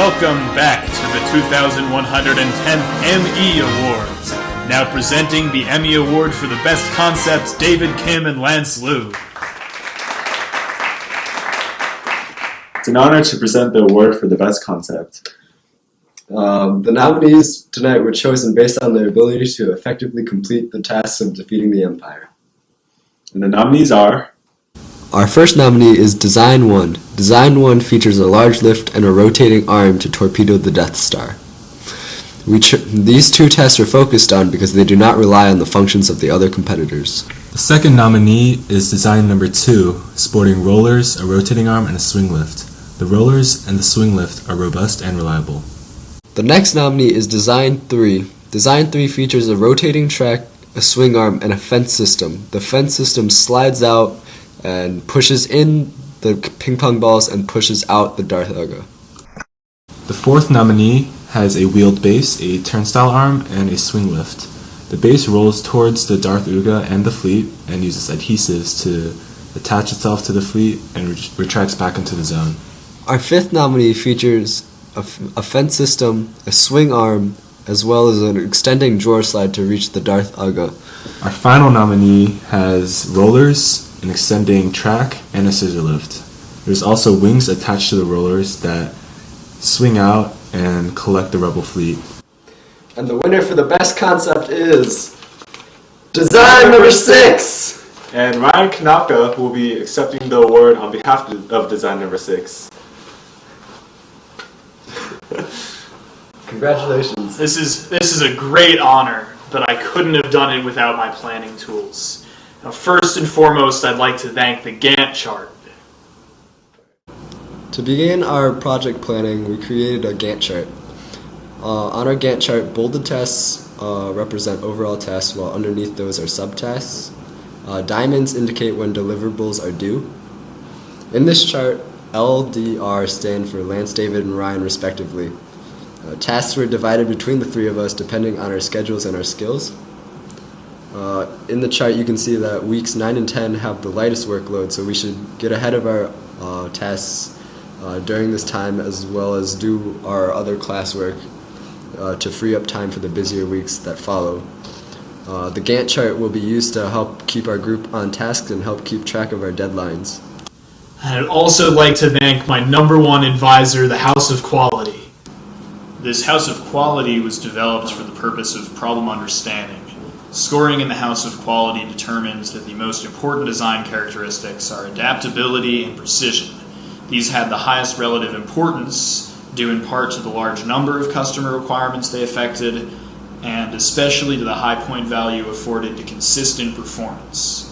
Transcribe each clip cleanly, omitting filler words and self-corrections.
Welcome back to the 2110th ME Awards. Now presenting the Emmy Award for the Best Concept, David Kim and Lance Liu. It's an honor to present the award for the Best Concept. The nominees tonight were chosen based on their ability to effectively complete the tasks of defeating the Empire. And the nominees are... Our first nominee is Design 1. Design 1 features a large lift and a rotating arm to torpedo the Death Star. These two tests are focused on because they do not rely on the functions of the other competitors. The second nominee is Design Number 2, sporting rollers, a rotating arm, and a swing lift. The rollers and the swing lift are robust and reliable. The next nominee is Design 3. Design 3 features a rotating track, a swing arm, and a fence system. The fence system slides out and pushes in the ping pong balls and pushes out the Darth Uga. The fourth nominee has a wheeled base, a turnstile arm, and a swing lift. The base rolls towards the Darth Uga and the fleet and uses adhesives to attach itself to the fleet and retracts back into the zone. Our fifth nominee features a fence system, a swing arm, as well as an extending drawer slide to reach the Darth Uga. Our final nominee has rollers, an extending track, and a scissor lift. There's also wings attached to the rollers that swing out and collect the Rebel fleet. And the winner for the best concept is Design Number 6! And Ryan Konopka will be accepting the award on behalf of Design Number 6. Congratulations. This is a great honor, but I couldn't have done it without my planning tools. Now, first and foremost, I'd like to thank the Gantt chart. To begin our project planning, we created a Gantt chart. On our Gantt chart, bolded tasks represent overall tasks, while underneath those are subtasks. Diamonds indicate when deliverables are due. In this chart, L, D, R stand for Lance, David, and Ryan respectively. Tasks were divided between the three of us depending on our schedules and our skills. In the chart you can see that weeks 9 and 10 have the lightest workload, so we should get ahead of our tasks during this time, as well as do our other classwork to free up time for the busier weeks that follow. The Gantt chart will be used to help keep our group on task and help keep track of our deadlines. I'd also like to thank my number one advisor, the House of Quality. This House of Quality was developed for the purpose of problem understanding. Scoring in the House of Quality determines that the most important design characteristics are adaptability and precision. These had the highest relative importance, due in part to the large number of customer requirements they affected, and especially to the high point value afforded to consistent performance.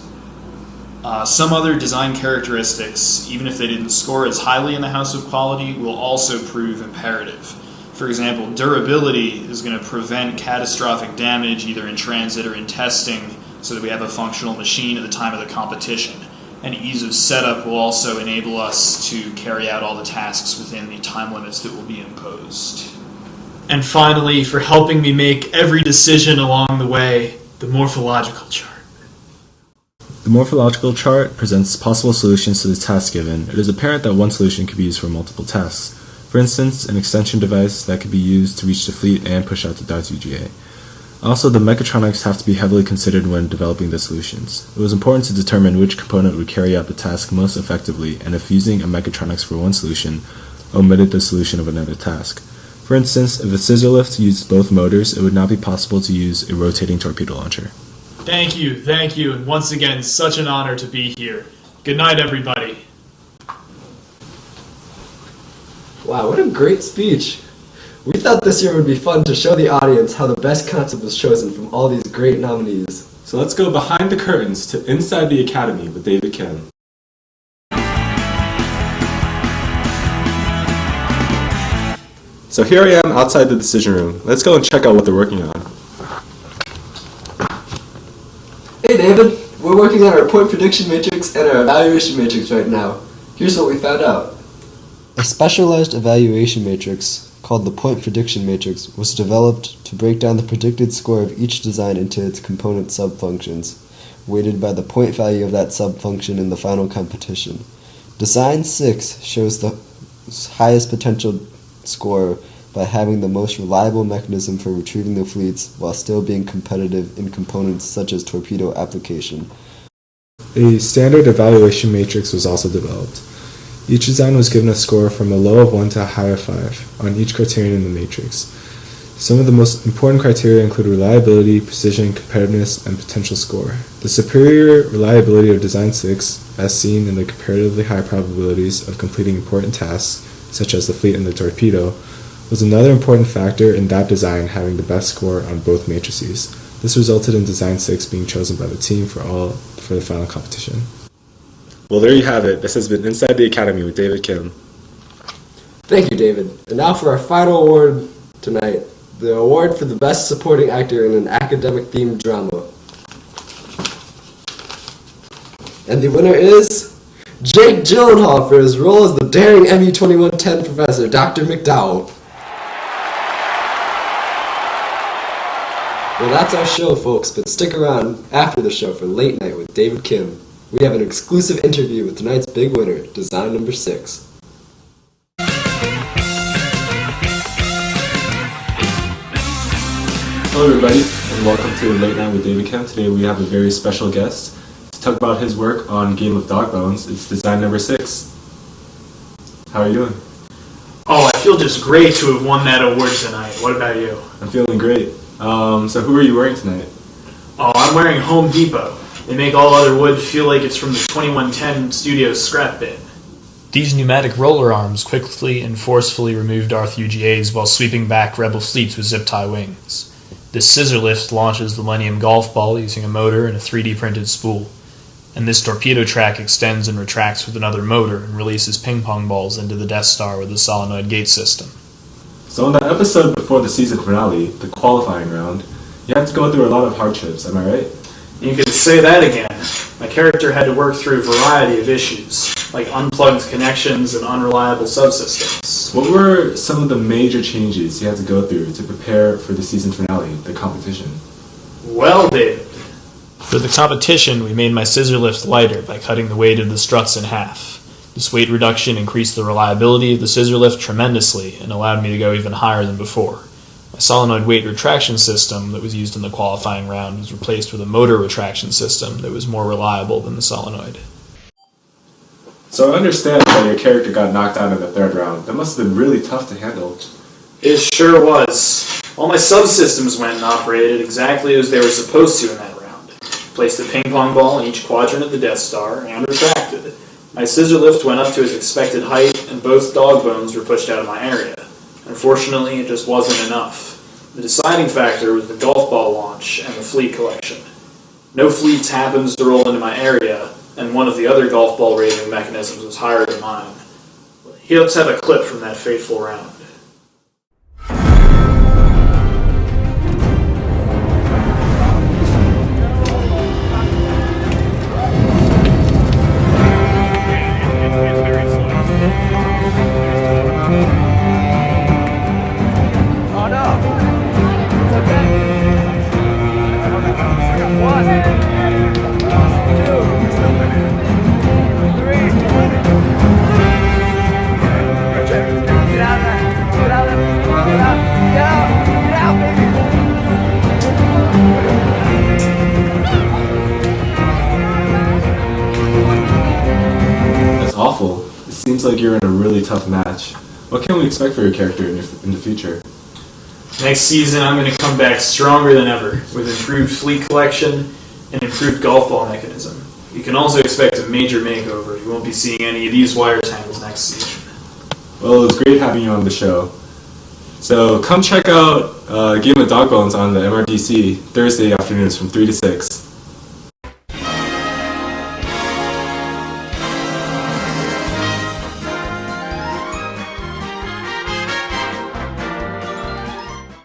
Some other design characteristics, even if they didn't score as highly in the House of Quality, will also prove imperative. For example, durability is going to prevent catastrophic damage either in transit or in testing so that we have a functional machine at the time of the competition. And ease of setup will also enable us to carry out all the tasks within the time limits that will be imposed. And finally, for helping me make every decision along the way, the morphological chart. The morphological chart presents possible solutions to the task given. It is apparent that one solution could be used for multiple tasks. For instance, an extension device that could be used to reach the fleet and push out the Darth UGA. Also, the mechatronics have to be heavily considered when developing the solutions. It was important to determine which component would carry out the task most effectively, and if using a mechatronics for one solution omitted the solution of another task. For instance, if a scissor lift used both motors, it would not be possible to use a rotating torpedo launcher. Thank you, and once again, such an honor to be here. Good night, everybody. Wow, what a great speech. We thought this year would be fun to show the audience how the best concept was chosen from all these great nominees. So let's go behind the curtains to Inside the Academy with David Kim. So here I am outside the decision room. Let's go and check out what they're working on. Hey David, we're working on our point prediction matrix and our evaluation matrix right now. Here's what we found out. A specialized evaluation matrix, called the point prediction matrix, was developed to break down the predicted score of each design into its component subfunctions, weighted by the point value of that subfunction in the final competition. Design 6 shows the highest potential score by having the most reliable mechanism for retrieving the fleets while still being competitive in components such as torpedo application. A standard evaluation matrix was also developed. Each design was given a score from a low of 1 to a high of 5 on each criterion in the matrix. Some of the most important criteria include reliability, precision, competitiveness, and potential score. The superior reliability of Design 6, as seen in the comparatively high probabilities of completing important tasks, such as the fleet and the torpedo, was another important factor in that design having the best score on both matrices. This resulted in Design 6 being chosen by the team for the final competition. Well, there you have it. This has been Inside the Academy with David Kim. Thank you, David. And now for our final award tonight, the award for the Best Supporting Actor in an Academic-Themed Drama. And the winner is Jake Gyllenhaal for his role as the daring MU 2110 professor, Dr. McDowell. Well, that's our show, folks, but stick around after the show for Late Night with David Kim. We have an exclusive interview with tonight's big winner, Design Number 6. Hello everybody, and welcome to Late Night with David Kim. Today we have a very special guest to talk about his work on Game of Dog Bones. It's Design Number 6. How are you doing? Oh, I feel just great to have won that award tonight. What about you? I'm feeling great. So who are you wearing tonight? Oh, I'm wearing Home Depot. They make all other wood feel like it's from the 2110 Studios scrap bin. These pneumatic roller arms quickly and forcefully removed Darth UGAs while sweeping back Rebel fleets with zip-tie wings. This scissor lift launches the Millennium golf ball using a motor and a 3D printed spool. And this torpedo track extends and retracts with another motor and releases ping-pong balls into the Death Star with a solenoid gate system. So in the episode before the season finale, the qualifying round, you had to go through a lot of hardships, am I right? You could say that again. My character had to work through a variety of issues, like unplugged connections and unreliable subsystems. What were some of the major changes you had to go through to prepare for the season finale, the competition? Well, David, for the competition, we made my scissor lift lighter by cutting the weight of the struts in half. This weight reduction increased the reliability of the scissor lift tremendously and allowed me to go even higher than before. My solenoid weight retraction system that was used in the qualifying round was replaced with a motor retraction system that was more reliable than the solenoid. So I understand that your character got knocked out in the third round. That must have been really tough to handle. It sure was. All my subsystems went and operated exactly as they were supposed to in that round. Placed a ping pong ball in each quadrant of the Death Star and retracted. My scissor lift went up to its expected height and both dog bones were pushed out of my area. Unfortunately, it just wasn't enough. The deciding factor was the golf ball launch and the fleet collection. No fleets happens to roll into my area, and one of the other golf ball raising mechanisms was higher than mine. Let's have a clip from that fateful round. Awful. It seems like you're in a really tough match. What can we expect for your character in the future? Next season, I'm going to come back stronger than ever, with improved fleet collection and improved golf ball mechanism. You can also expect a major makeover. You won't be seeing any of these wire tangles next season. Well, it was great having you on the show. So come check out Game of Dog Bones on the MRDC Thursday afternoons from 3 to 6.